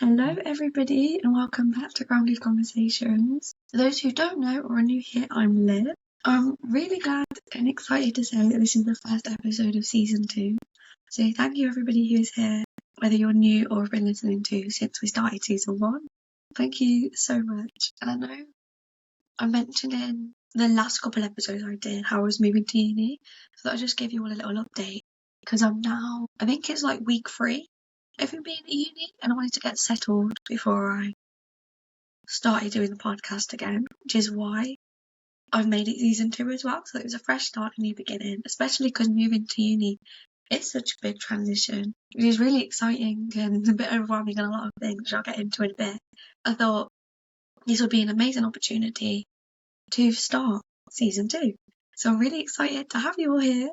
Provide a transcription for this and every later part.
Hello everybody and welcome back to Grounded Conversations. For those who don't know or are new here, I'm Liv. I'm really glad and excited to say that this is the first episode of season 2. So thank you everybody who is here, whether you're new or have been listening to since we started season 1. Thank you so much. And I know I mentioned in the last couple episodes I did how I was moving to uni, so I'll just give you all a little update because I'm now, I think it's like week 3 of being at uni, and I wanted to get settled before I started doing the podcast again, which is why I've made it season 2 as well. So it was a fresh start, a new beginning, especially because moving to uni is such a big transition. It is really exciting and a bit overwhelming and a lot of things, which I'll get into in a bit. I thought this would be an amazing opportunity to start season 2. So I'm really excited to have you all here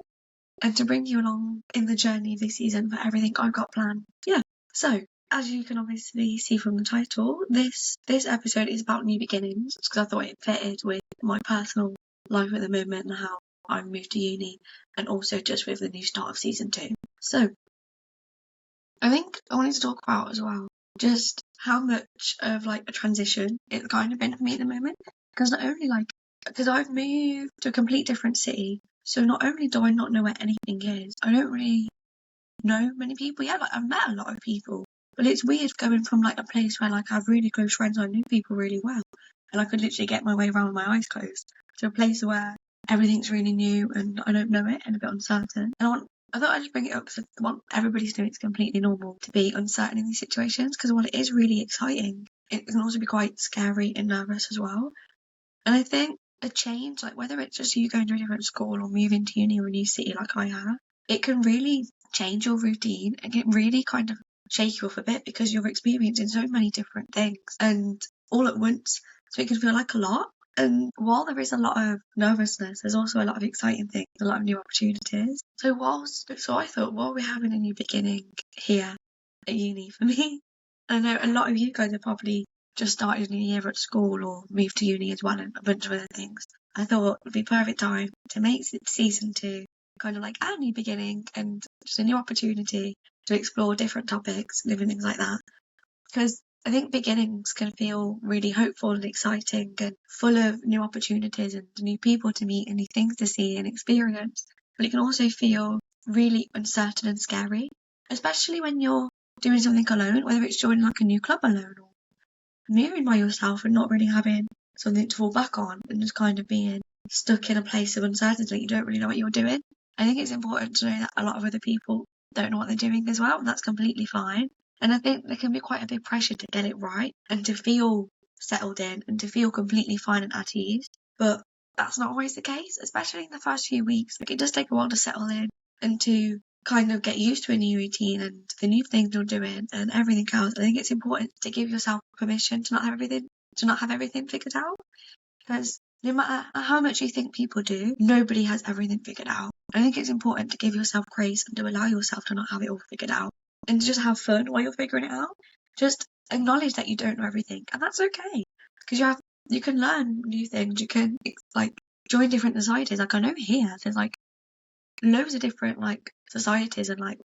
and to bring you along in the journey this season for everything I've got planned. Yeah, so as you can obviously see from the title, this episode is about new beginnings because I thought it fitted with my personal life at the moment and how I've moved to uni, and also just with the new start of season 2. So I think I wanted to talk about as well just how much of like a transition it's kind of been for me at the moment, because not only because I've moved to a complete different city, so not only do I not know where anything is, I don't really know many people yet. Like I've met a lot of people, but it's weird going from like a place where like I have really close friends, I knew people really well, and I could literally get my way around with my eyes closed, to a place where everything's really new and I don't know it and a bit uncertain. And I thought I'd just bring it up because I want everybody to know it's completely normal to be uncertain in these situations, because while it is really exciting, it can also be quite scary and nervous as well. And I think a change, like whether it's just you going to a different school or moving to uni or a new city like I have, it can really change your routine and it really kind of shake you off a bit because you're experiencing so many different things and all at once. So it can feel like a lot. And while there is a lot of nervousness, there's also a lot of exciting things, a lot of new opportunities. So I thought, while we're having a new beginning here at uni for me, I know a lot of you guys are probably just started a new year at school or moved to uni as well and a bunch of other things. I thought it would be perfect time to make season 2 kind of like our new beginning and just a new opportunity to explore different topics, different things like that. Because I think beginnings can feel really hopeful and exciting and full of new opportunities and new people to meet and new things to see and experience. But it can also feel really uncertain and scary, especially when you're doing something alone, whether it's joining like a new club alone or moving by yourself and not really having something to fall back on and just kind of being stuck in a place of uncertainty. You don't really know what you're doing. I think it's important to know that a lot of other people don't know what they're doing as well, and that's completely fine. And I think there can be quite a big pressure to get it right and to feel settled in and to feel completely fine and at ease. But that's not always the case, especially in the first few weeks. Like it does take a while to settle in and to kind of get used to a new routine and the new things you're doing and everything else. I think it's important to give yourself permission to not have everything figured out, because no matter how much you think people do, nobody has everything figured out. I think it's important to give yourself grace and to allow yourself to not have it all figured out and to just have fun while you're figuring it out. Just acknowledge that you don't know everything, and that's okay, because you can learn new things. You can like join different societies. Like I know here there's like loads of different like societies and like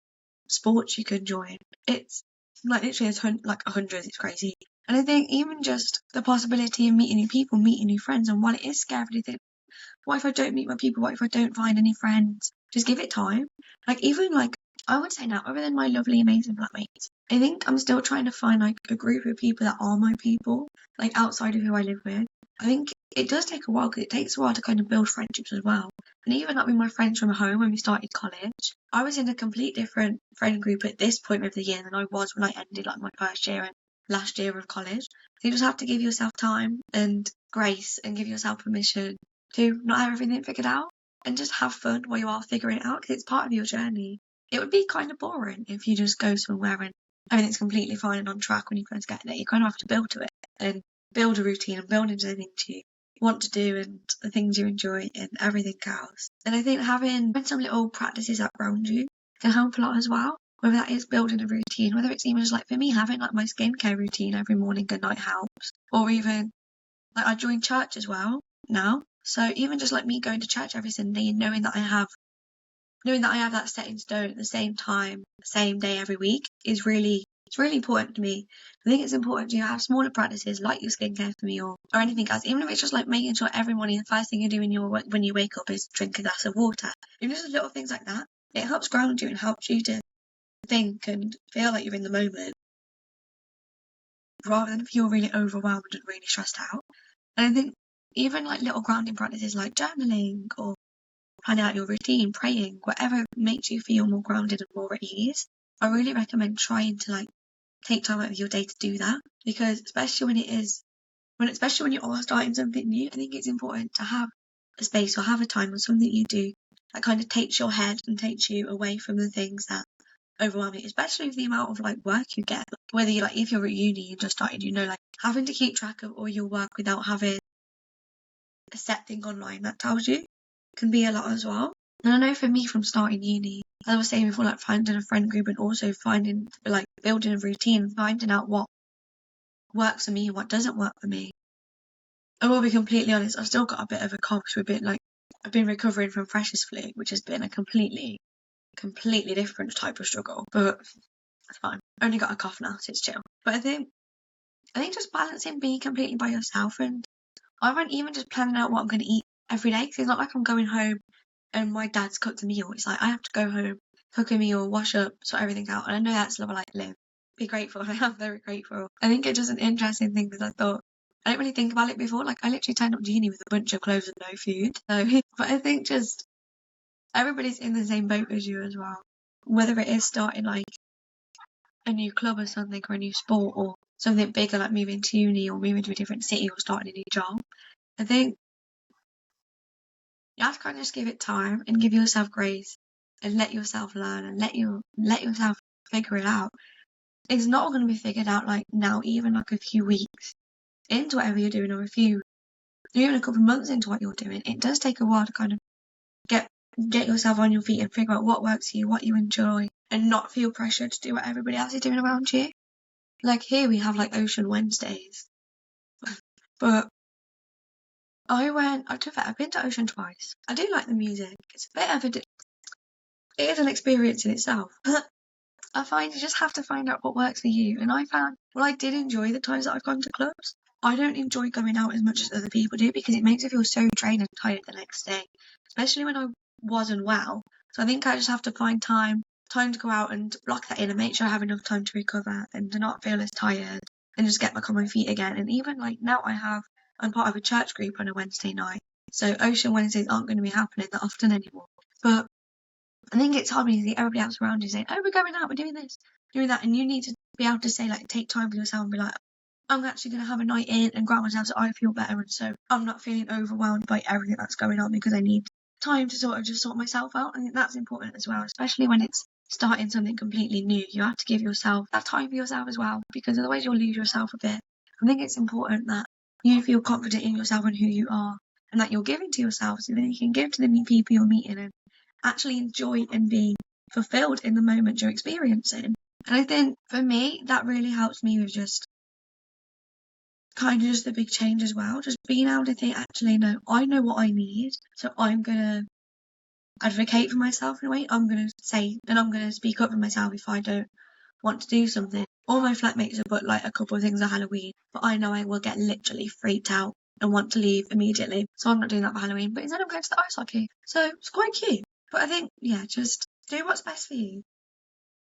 sports you can join. It's like literally like 100. It's crazy. And I think even just the possibility of meeting new people, meeting new friends, and while it is scary to think, what if I don't meet my people? What if I don't find any friends? Just give it time. Like even like I would say now, other than my lovely, amazing flatmates, I think I'm still trying to find like a group of people that are my people, like outside of who I live with. I think it does take a while, because it takes a while to kind of build friendships as well. And even like with my friends from home when we started college, I was in a complete different friend group at this point of the year than I was when I ended like my first year and last year of college. So you just have to give yourself time and grace and give yourself permission to not have everything figured out and just have fun while you are figuring it out, because it's part of your journey. It would be kind of boring if you just go somewhere and everything's completely fine and on track when you first get there. You kind of have to build to it and build a routine and build into the things you want to do and the things you enjoy and everything else. And I think having some little practices that ground you can help a lot as well. Whether that is building a routine, whether it's even just like for me having like my skincare routine every morning and night helps, or even like I joined church as well now. So even just like me going to church every Sunday and knowing that I have that set in stone at the same time, same day every week is really It's really important to me. I think it's important to have smaller practices like your skincare for me or anything else. Even if it's just like making sure every morning the first thing you do when you wake up is drink a glass of water. Even just little things like that. It helps ground you and helps you to think and feel like you're in the moment rather than feel really overwhelmed and really stressed out. And I think even like little grounding practices like journaling or planning out your routine, praying, whatever makes you feel more grounded and more at ease, I really recommend trying to like take time out of your day to do that, because especially when you are starting something new, I think it's important to have a space or have a time or something you do that kind of takes your head and takes you away from the things that overwhelm you, especially with the amount of like work you get. Whether you like, if you're at uni and just started, like having to keep track of all your work without having a set thing online that tells you can be a lot as well. And I know for me, from starting uni, as I was saying before, like finding a friend group and also finding like building a routine, finding out what works for me and what doesn't work for me. I will be completely honest, I've still got a bit of a cough, so I've been recovering from freshers flu, which has been a completely different type of struggle, but it's fine. Only got a cough now, so it's chill. But I think just balancing being completely by yourself, and I won't even just planning out what I'm going to eat every day, because it's not like I'm going home and my dad's cooked a meal. It's like I have to go home, cook a meal, wash up, sort everything out, and I know that's level like live. Be grateful. I am very grateful. I think it's just an interesting thing because I thought I didn't really think about it before. Like I literally turned up to uni with a bunch of clothes and no food. So, but I think just everybody's in the same boat as you as well. Whether it is starting like a new club or something, or a new sport, or something bigger like moving to uni or moving to a different city or starting a new job. I think you have to kind of just give it time and give yourself grace and let yourself learn and let yourself figure it out. It's not going to be figured out like now, even like a few weeks into whatever you're doing, or even a couple of months into what you're doing. It does take a while to kind of get yourself on your feet and figure out what works for you, what you enjoy, and not feel pressured to do what everybody else is doing around you. Like here we have like Ocean Wednesdays, but I've been to Ocean twice. I do like the music. It's a bit of it is an experience in itself. I find you just have to find out what works for you. And I did enjoy the times that I've gone to clubs. I don't enjoy going out as much as other people do because it makes me feel so drained and tired the next day, especially when I wasn't well. So I think I just have to find time to go out and block that in and make sure I have enough time to recover and to not feel as tired and just get back on my feet again. And even like now I'm part of a church group on a Wednesday night. So Ocean Wednesdays aren't going to be happening that often anymore. But I think it's hard when you see everybody else around you saying, oh, we're going out, we're doing this, doing that. And you need to be able to say, like, take time for yourself and be like, I'm actually going to have a night in and ground myself so I feel better. And so I'm not feeling overwhelmed by everything that's going on because I need time to sort of just sort myself out. I think that's important as well, especially when it's starting something completely new. You have to give yourself that time for yourself as well, because otherwise you'll lose yourself a bit. I think it's important that you feel confident in yourself and who you are, and that you're giving to yourself so that you can give to the new people you're meeting and actually enjoy and be fulfilled in the moment you're experiencing. And I think for me, that really helps me with just kind of just the big change as well. Just being able to think, actually, no, I know what I need. So I'm going to advocate for myself in a way. I'm going to say, and I'm going to speak up for myself if I don't want to do something. All my flatmates have booked like a couple of things at Halloween, but I know I will get literally freaked out and want to leave immediately. So I'm not doing that for Halloween, but instead I'm going to the ice hockey. So it's quite cute. But I think, yeah, just do what's best for you.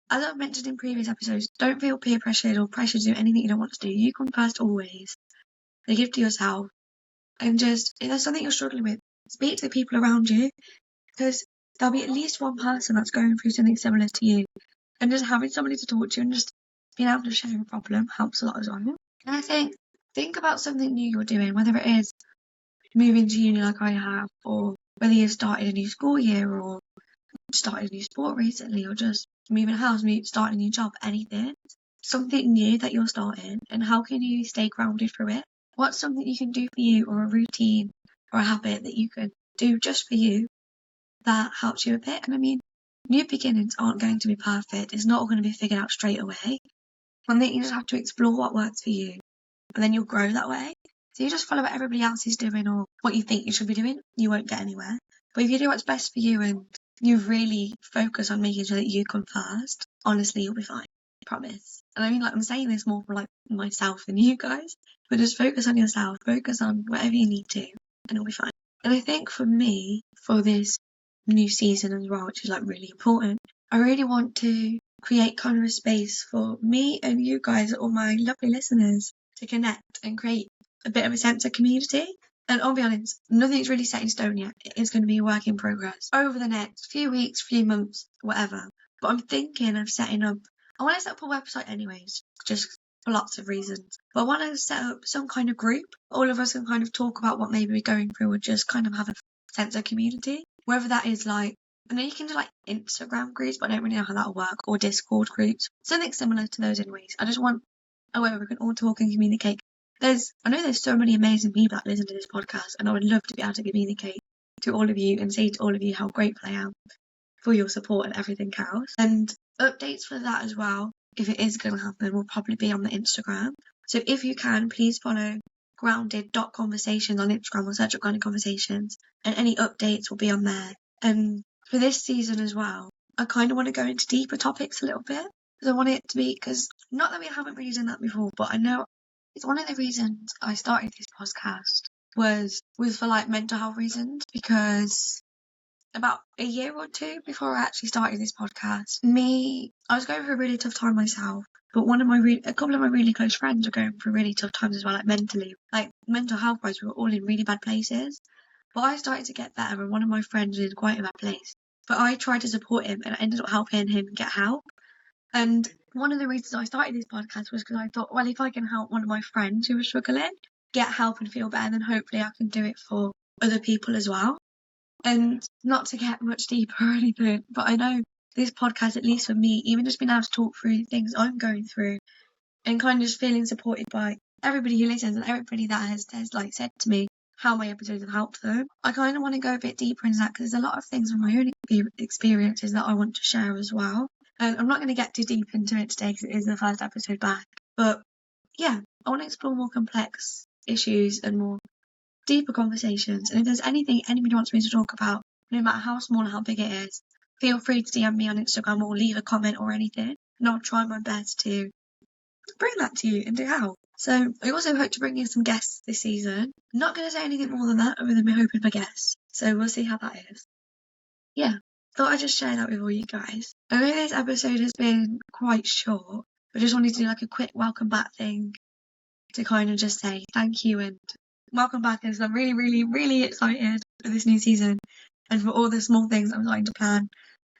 As I've mentioned in previous episodes, don't feel peer pressured or pressured to do anything you don't want to do. You come first always. They give to yourself. And just, if there's something you're struggling with, speak to the people around you, because there'll be at least one person that's going through something similar to you. And just having somebody to talk to and just being able to share a problem helps a lot as well. And I think about something new you're doing, whether it is moving to uni like I have, or whether you've started a new school year, or started a new sport recently, or just moving house, starting a new job, anything. Something new that you're starting, and how can you stay grounded through it? What's something you can do for you, or a routine, or a habit that you can do just for you that helps you a bit? And I mean, new beginnings aren't going to be perfect. It's not all going to be figured out straight away. One thing, you just have to explore what works for you, and then you'll grow that way. So you just follow what everybody else is doing or what you think you should be doing, you won't get anywhere. But if you do what's best for you and you really focus on making sure that you come first, honestly, you'll be fine. I promise. And I mean, like, I'm saying this more for like myself than you guys, but just focus on yourself, focus on whatever you need to, and it'll be fine. And I think for me, for this new season as well, which is like really important, I really want to create kind of a space for me and you guys, all my lovely listeners, to connect and create a bit of a sense of community. And I'll be honest, nothing's really set in stone yet. It is going to be a work in progress over the next few weeks, few months, whatever. But I'm thinking of setting up, I want to set up a website anyways, just for lots of reasons. But I want to set up some kind of group. All of us can kind of talk about what maybe we're going through, or just kind of have a sense of community. Whether that is like, I know you can do like Instagram groups, but I don't really know how that'll work, or Discord groups. Something similar to those anyways. I just want a way where we can all talk and communicate. I know there's so many amazing people that listen to this podcast, and I would love to be able to communicate to all of you and say to all of you how grateful I am for your support and everything else. And updates for that as well, if it is going to happen, will probably be on the Instagram. So if you can, please follow grounded.conversations on Instagram, or search up Grounded Conversations, and any updates will be on there. And for this season as well, I kind of want to go into deeper topics a little bit, because I want it to be, because not that we haven't really done that before, but I know it's one of the reasons I started this podcast was for like mental health reasons, because about a year or two before I actually started this podcast, I was going through a really tough time myself, but a couple of my really close friends were going through really tough times as well, like mentally, like mental health wise, we were all in really bad places. But I started to get better, and one of my friends was in quite a bad place. But I tried to support him, and I ended up helping him get help. And one of the reasons I started this podcast was because I thought, well, if I can help one of my friends who was struggling get help and feel better, then hopefully I can do it for other people as well. And not to get much deeper or anything, but I know this podcast, at least for me, even just being able to talk through things I'm going through and kind of just feeling supported by everybody who listens and everybody that has like said to me how my episodes have helped them. I kind of want to go a bit deeper into that, because there's a lot of things from my own experiences that I want to share as well. And I'm not going to get too deep into it today because it is the first episode back. But yeah, I want to explore more complex issues and more deeper conversations. And if there's anything anybody wants me to talk about, no matter how small or how big it is, feel free to DM me on Instagram or leave a comment or anything. And I'll try my best to bring that to you and to help. So I also hope to bring in some guests this season. I'm not going to say anything more than that, other than we're hoping for guests. So we'll see how that is. Yeah, thought I'd just share that with all you guys. I know this episode has been quite short. I just wanted to do like a quick welcome back thing to kind of just say thank you and welcome back, because I'm really, really, really excited for this new season and for all the small things I'm starting to plan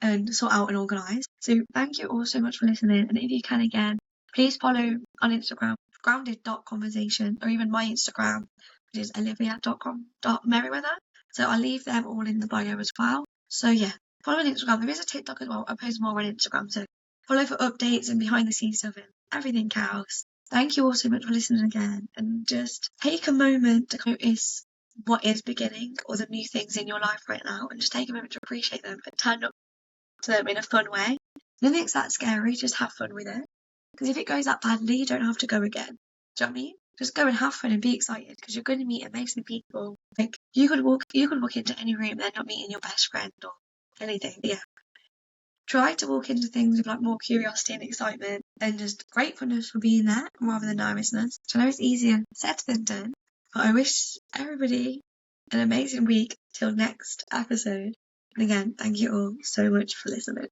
and sort out and organise. So thank you all so much for listening. And if you can again, please follow on Instagram, grounded.conversations, or even my Instagram, which is olivia.merryweather. So I'll leave them all in the bio as well. So yeah, follow on Instagram. There is a TikTok as well. I post more on Instagram. So follow for updates and behind the scenes stuff and everything else. Thank you all so much for listening again, and just take a moment to notice what is beginning or the new things in your life right now, and just take a moment to appreciate them and turn up to them in a fun way. Nothing's that scary, just have fun with it. Because if it goes that badly, you don't have to go again. Do you know what I mean? Just go and have fun and be excited, because you're going to meet amazing people. Like you could walk into any room and end up meeting your best friend or anything. Yeah. Try to walk into things with like more curiosity and excitement and just gratefulness for being there rather than nervousness. So I know it's easier said than done, but I wish everybody an amazing week till next episode. And again, thank you all so much for listening.